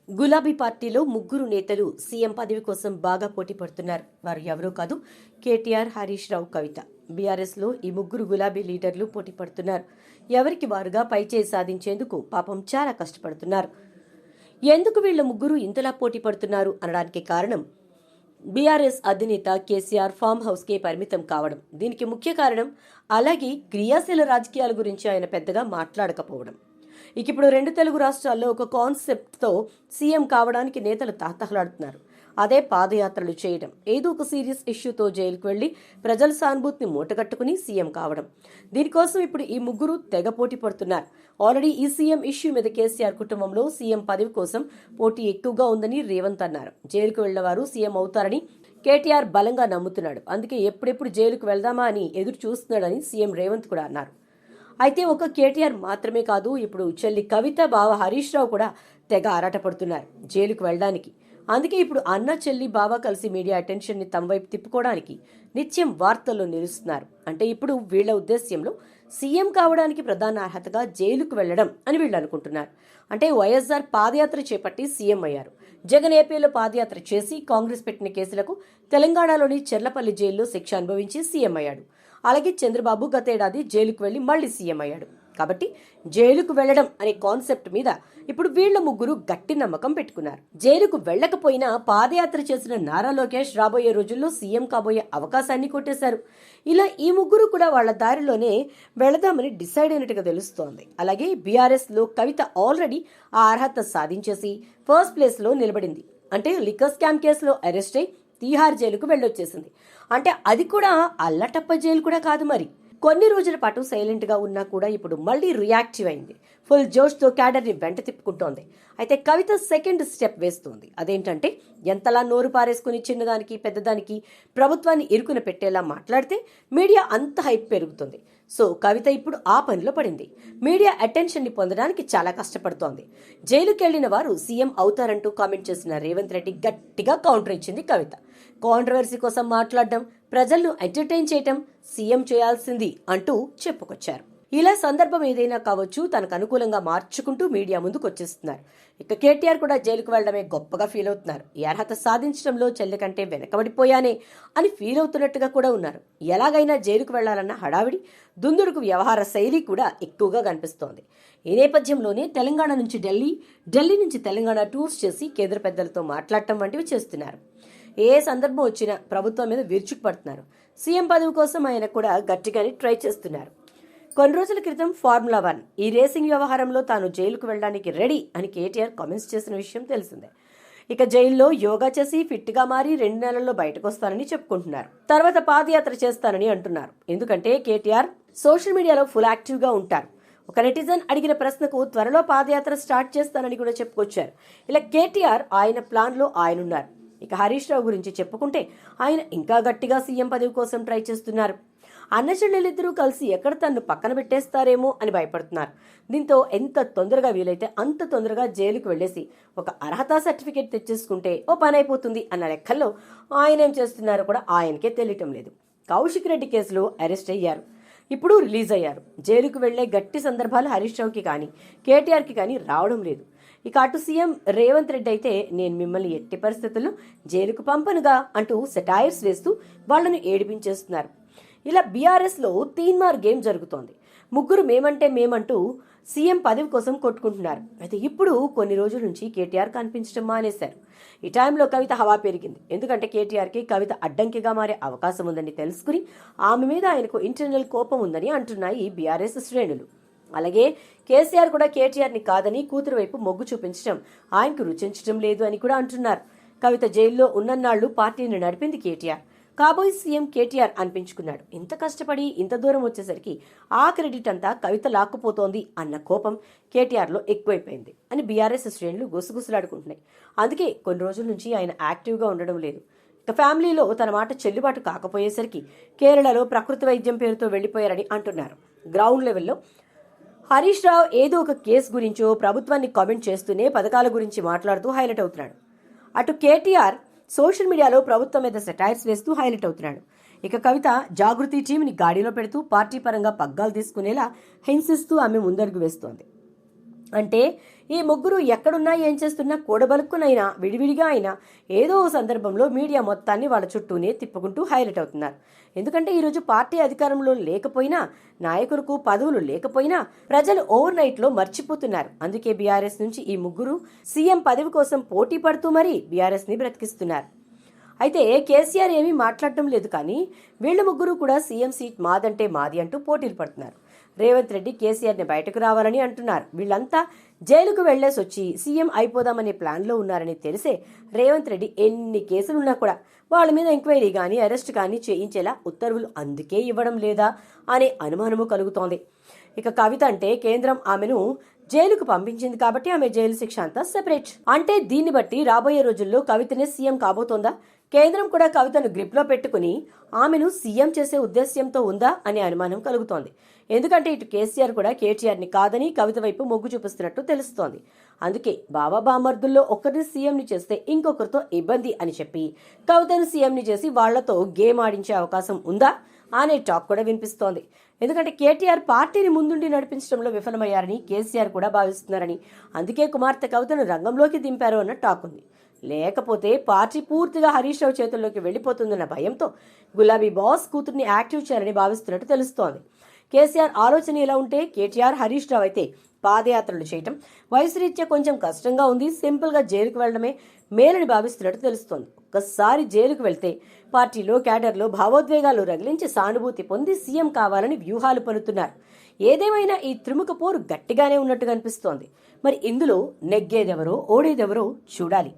గులాబీ పార్టీలో ముగ్గురు నేతలు సీఎం పదవి కోసం బాగా పోటీ పడుతున్నారు. వారు ఎవరో కాదు, కేటీఆర్, హరీష్ రావు, కవిత. బీఆర్ఎస్ లో ఈ ముగ్గురు గులాబీ లీడర్లు పోటీ పడుతున్నారు. ఎవరికి వారుగా పైచేయి సాధించేందుకు పాపం చాలా కష్టపడుతున్నారు. ఎందుకు వీళ్ళ ముగ్గురు ఇంతలా పోటీ పడుతున్నారు అనడానికి కారణం బీఆర్ఎస్ అధినేత కేసీఆర్ ఫామ్ హౌస్ కే పరిమితం కావడం దీనికి ముఖ్య కారణం. అలాగే క్రియాశీల రాజకీయాల గురించి ఆయన పెద్దగా మాట్లాడకపోవడం. ఇప్పుడు రెండు తెలుగు రాష్ట్రాల్లో ఒక కాన్సెప్ట్తో సీఎం కావడానికి నేతలు తాతహలాడుతున్నారు. అదే పాదయాత్రలు చేయడం, ఏదో ఒక సీరియస్ ఇష్యూతో జైలుకు వెళ్లి ప్రజల సానుభూతిని మూటగట్టుకుని సీఎం కావడం. దీనికోసం ఇప్పుడు ఈ ముగ్గురు తెగ పోటీ పడుతున్నారు. ఆల్రెడీ ఈ సీఎం ఇష్యూ మీద కేసీఆర్ కుటుంబంలో సీఎం పదవి కోసం పోటీ ఎక్కువగా ఉందని రేవంత్ అన్నారు. జైలుకు వెళ్లిన వారు సీఎం అవుతారని కేటీఆర్ బలంగా నమ్ముతున్నాడు. అందుకే ఎప్పుడెప్పుడు జైలుకు వెళ్దామా అని ఎదురు చూస్తున్నాడని సీఎం రేవంత్ కూడా అన్నారు. అయితే ఒక కేటీఆర్ మాత్రమే కాదు, ఇప్పుడు చెల్లి కవిత, బావ హరీష్ రావు కూడా తెగ ఆరాటపడుతున్నారు జైలుకు వెళ్ళడానికి. అందుకే ఇప్పుడు అన్న, చెల్లి, బావ కలిసి మీడియా అటెన్షన్ ని తమ వైపు తిప్పుకోవడానికి నిత్యం వార్తల్లో నిలుస్తున్నారు. అంటే ఇప్పుడు వీళ్ల ఉద్దేశ్యంలో సీఎం కావడానికి ప్రధాన అర్హతగా జైలుకు వెళ్లడం అని వీళ్ళు అనుకుంటున్నారు. అంటే వైఎస్ఆర్ పాదయాత్ర చేపట్టి సీఎం అయ్యారు. జగన్ ఏపీలో పాదయాత్ర చేసి కాంగ్రెస్ పెట్టిన కేసులకు తెలంగాణలోని చెర్లపల్లి జైల్లో శిక్ష అనుభవించి సీఎం అయ్యాడు. అలాగే చంద్రబాబు గతేడాది జైలుకు వెళ్లి మళ్లీ సీఎం అయ్యాడు. కాబట్టి జైలుకు వెళ్లడం అనే కాన్సెప్ట్ మీద ఇప్పుడు వీళ్ల ముగ్గురు గట్టి నమ్మకం పెట్టుకున్నారు. జైలుకు వెళ్లకపోయినా పాదయాత్ర చేసిన నారా లోకేష్ రాబోయే రోజుల్లో సీఎం కాబోయే అవకాశాన్ని కొట్టేశారు. ఇలా ఈ ముగ్గురు కూడా వాళ్ల దారిలోనే వెళదామని డిసైడ్ అయినట్టుగా తెలుస్తోంది. అలాగే బీఆర్ఎస్ లో కవిత ఆల్రెడీ ఆ అర్హత సాధించేసి ఫస్ట్ ప్లేస్ లో నిలబడింది. అంటే లిక్కర్ స్కామ్ కేసులో అరెస్ట్ అయి తీహార్ జైలుకు వెళ్ళొచ్చేసింది. అంటే అది కూడా అల్లటప్ప జైలు కూడా కాదు. మరి కొన్ని రోజుల పాటు సైలెంట్ గా ఉన్నా కూడా ఇప్పుడు మళ్లీ రియాక్టివ్ అయింది. ఫుల్ జోష్ తో క్యాడర్ ని వెంట తిప్పుకుంటోంది. అయితే కవిత సెకండ్ స్టెప్ వేస్తుంది. అదేంటంటే ఎంతలా నోరు పారేసుకుని చిన్నదానికి పెద్దదానికి ప్రభుత్వాన్ని ఇరుకున పెట్టేలా మాట్లాడితే మీడియా అంత హైప్ పెరుగుతుంది. సో కవిత ఇప్పుడు ఆ పనిలో పడింది. మీడియా అటెన్షన్ ని పొందడానికి చాలా కష్టపడుతోంది. జైలుకి వెళ్లిన వారు సీఎం అవుతారంటూ కామెంట్ చేసిన రేవంత్ రెడ్డి గట్టిగా కౌంటర్ ఇచ్చింది కవిత. కాంట్రవర్సీ కోసం మాట్లాడడం, ప్రజలను ఎంటర్టైన్ చేయటం సీఎం చేయాల్సింది అంటూ చెప్పుకొచ్చారు. ఇలా సందర్భం ఏదైనా కావచ్చు, తనకు అనుకూలంగా మార్చుకుంటూ మీడియా ముందుకు వచ్చేస్తున్నారు. ఇక కేటీఆర్ కూడా జైలుకు వెళ్లడమే గొప్పగా ఫీల్ అవుతున్నారు. ఈ అర్హత సాధించడంలో చెల్లి కంటే వెనకబడిపోయానే అని ఫీల్ అవుతున్నట్టుగా కూడా ఉన్నారు. ఎలాగైనా జైలుకు వెళ్లాలన్న హడావిడి, దుందుడుకు వ్యవహార శైలి కూడా ఎక్కువగా కనిపిస్తోంది. ఈ నేపథ్యంలోనే తెలంగాణ నుంచి ఢిల్లీ, ఢిల్లీ నుంచి తెలంగాణ టూర్స్ చేసి కేంద్ర పెద్దలతో మాట్లాడటం వంటివి చేస్తున్నారు. ఏ సందర్భం వచ్చినా ప్రభుత్వం మీద విరుచుకుపడుతున్నారు. సీఎం పదవి కోసం ఆయన కూడా గట్టిగానే ట్రై చేస్తున్నారు. కొన్ని రోజుల క్రితం ఫార్ములా 1 ఈ రేసింగ్ వ్యవహారంలో తాను జైలుకు వెళ్లడానికి రెడీ అని కేటీఆర్ కామెంట్స్ చేసిన విషయం తెలిసిందే. ఇక జైల్లో యోగా చేసి ఫిట్ గా మారి 2 నెలల్లో బయటకు వస్తానని చెప్పుకుంటున్నారు. తర్వాత పాదయాత్ర చేస్తానని అంటున్నారు. ఎందుకంటే కేటీఆర్ సోషల్ మీడియాలో ఫుల్ యాక్టివ్ గా ఉంటారు. ఒక నెటిజన్ అడిగిన ప్రశ్నకు త్వరలో పాదయాత్ర స్టార్ట్ చేస్తానని కూడా చెప్పుకొచ్చారు. ఇలా కేటీఆర్ ఆయన ప్లాన్ లో ఆయనున్నారు. ఇక హరీష్ రావు గురించి చెప్పుకుంటే ఆయన ఇంకా గట్టిగా సీఎం పదవి కోసం ట్రై చేస్తున్నారు. అన్న చెల్లెలిద్దరూ కలిసి ఎక్కడ తన్ను పక్కన పెట్టేస్తారేమో అని భయపడుతున్నారు. దీంతో ఎంత తొందరగా వీలైతే అంత తొందరగా జైలుకు వెళ్లేసి ఒక అర్హత సర్టిఫికేట్ తెచ్చేసుకుంటే ఓ పని అయిపోతుంది అన్న లెక్కల్లో ఆయన ఏం చేస్తున్నారో కూడా ఆయనకే తెలియటం లేదు. కౌశిక్ రెడ్డి కేసులో అరెస్ట్ అయ్యారు, ఇప్పుడు రిలీజ్ అయ్యారు. జైలుకు వెళ్లే గట్టి సందర్భాలు హరీష్ రావుకి కానీ కేటీఆర్కి కానీ రావడం లేదు. ఇక అటు సీఎం రేవంత్ రెడ్డి అయితే నేను మిమ్మల్ని ఎట్టి పరిస్థితుల్లో జైలుకు పంపనుగా అంటూ సెటైర్స్ వేస్తూ వాళ్లను ఏడిపించేస్తున్నారు. ఇలా బీఆర్ఎస్ లో తీన్మార్ గేమ్ జరుగుతోంది. ముగ్గురు మేమంటే మేమంటూ సీఎం పదవి కోసం కొట్టుకుంటున్నారు. అయితే ఇప్పుడు కొన్ని రోజుల నుంచి కేటీఆర్ కనిపించడం మానేశారు. ఈ టైంలో కవిత హవా పెరిగింది. ఎందుకంటే కేటీఆర్కి కవిత అడ్డంకిగా మారే అవకాశం ఉందని తెలుసుకుని ఆమె మీద ఆయనకు ఇంటర్నల్ కోపం ఉందని అంటున్నాయి బీఆర్ఎస్ శ్రేణులు. అలాగే కేసీఆర్ కూడా కేటీఆర్ని కాదని కూతురు వైపు మొగ్గు చూపించడం ఆయనకు రుచించడం లేదు అని కూడా అంటున్నారు. కవిత జైల్లో ఉన్నన్నాళ్లు పార్టీని నడిపింది కేటీఆర్. కాబోయే సీఎం కేటీఆర్ అనిపించుకున్నాడు. ఇంత కష్టపడి ఇంత దూరం వచ్చేసరికి ఆ క్రెడిట్ అంతా కవిత లాక్కుపోతోంది అన్న కోపం కేటీఆర్లో ఎక్కువైపోయింది అని బీఆర్ఎస్ శ్రేణులు గుసగుసలాడుకుంటున్నాయి. అందుకే కొన్ని రోజుల నుంచి ఆయన యాక్టివ్గా ఉండడం లేదు. ఇక ఫ్యామిలీలో తన మాట చెల్లుబాటు కాకపోయేసరికి కేరళలో ప్రకృతి వైద్యం పేరుతో వెళ్లిపోయారని అంటున్నారు. గ్రౌండ్ లెవెల్లో హరీష్ రావు ఏదో ఒక కేసు గురించో ప్రభుత్వాన్ని కామెంట్ చేస్తూనే పథకాల గురించి మాట్లాడుతూ హైలైట్ అవుతున్నాడు. అటు కేటీఆర్ సోషల్ మీడియాలో ప్రభుత్వం మీద సెటైర్స్ వేస్తూ హైలైట్ అవుతున్నాడు. ఇక కవిత జాగృతి టీంని గాడిలో పెడుతూ పార్టీ పరంగా పగ్గాలు తీసుకునేలా హింసిస్తూ ఆమె ముందడుగు వేస్తోంది. అంటే ఈ ముగ్గురు ఎక్కడున్నా ఏం చేస్తున్నా కూడబలుక్కునైనా విడివిడిగా అయినా ఏదో ఓ సందర్భంలో మీడియా మొత్తాన్ని వాళ్ళ చుట్టూనే తిప్పుకుంటూ హైలైట్ అవుతున్నారు. ఎందుకంటే ఈరోజు పార్టీ అధికారంలో లేకపోయినా, నాయకులకు పదవులు లేకపోయినా ప్రజలు ఓవర్ నైట్లో మర్చిపోతున్నారు. అందుకే బీఆర్ఎస్ నుంచి ఈ ముగ్గురు సీఎం పదవి కోసం పోటీ పడుతూ మరీ బీఆర్ఎస్ ని బ్రతికిస్తున్నారు. అయితే కేసీఆర్ ఏమీ మాట్లాడటం లేదు, కానీ వీళ్ళ ముగ్గురు కూడా సీఎం సీట్ మాదంటే మాది అంటూ పోటీలు పడుతున్నారు. రేవంత్ రెడ్డి కేసీఆర్ని బయటకు రావాలని అంటున్నారు. వీళ్ళంతా జైలుకు వెళ్లేసి వచ్చి సీఎం అయిపోదామనే ప్లాన్లో ఉన్నారని తెలిసే రేవంత్ రెడ్డి ఎన్ని కేసులున్నా కూడా వాళ్ళ మీద ఎంక్వైరీ కానీ అరెస్ట్ కానీ చేయించేలా ఉత్తర్వులు అందుకే ఇవ్వడం లేదా అనే అనుమానము కలుగుతోంది. ఇక కవిత అంటే కేంద్రం ఆమెను జైలుకు పంపించింది కాబట్టి ఆమె జైలు శిక్ష అంతా సెపరేట్. అంటే దీన్ని బట్టి రాబోయే రోజుల్లో కవితనే సీఎం కాబోతోందా? కేంద్రం కూడా కవితను గ్రిప్లో పెట్టుకుని ఆమెను సీఎం చేసే ఉద్దేశ్యంతో ఉందా అనే అనుమానం కలుగుతోంది. ఎందుకంటే ఇటు కేసీఆర్ కూడా కేటీఆర్ని కాదని కవిత వైపు మొగ్గు చూపిస్తున్నట్టు తెలుస్తోంది. అందుకే బాబా బామర్దుల్లో ఒకరిని సీఎంని చేస్తే ఇంకొకరితో ఇబ్బంది అని చెప్పి కవితను సీఎంని చేసి వాళ్లతో గేమ్ ఆడించే అవకాశం ఉందా అనే టాక్ కూడా వినిపిస్తోంది. ఎందుకంటే కేటీఆర్ పార్టీని ముందుండి నడిపించడంలో విఫలమయ్యారని కేసీఆర్ కూడా భావిస్తున్నారని, అందుకే కుమార్తె కవితను రంగంలోకి దింపారు అన్న టాక్ ఉంది. లేకపోతే పార్టీ పూర్తిగా హరీష్ రావు చేతుల్లోకి వెళ్లిపోతుందన్న భయంతో గులాబీ బాస్ కూతుర్ని యాక్టివ్ చేయాలని భావిస్తున్నట్టు తెలుస్తోంది. కేసీఆర్ ఆలోచన ఇలా ఉంటే కేటీఆర్ హరీష్ రావు అయితే పాదయాత్రలు చేయటం వయసు రీత్యా కొంచెం కష్టంగా ఉంది, సింపుల్ గా జైలుకు వెళ్లడమే మేలని భావిస్తున్నట్టు తెలుస్తోంది. ఒక్కసారి జైలుకు వెళ్తే పార్టీలో క్యాడర్లో భావోద్వేగాలు రగిలించి సానుభూతి పొంది సీఎం కావాలని వ్యూహాలు పన్నుతున్నారు. ఏదేమైనా ఈ త్రిముఖ పోరు గట్టిగానే ఉన్నట్టుగా అనిపిస్తోంది. మరి ఇందులో నెగ్గేదెవరో ఓడేదెవరో చూడాలి.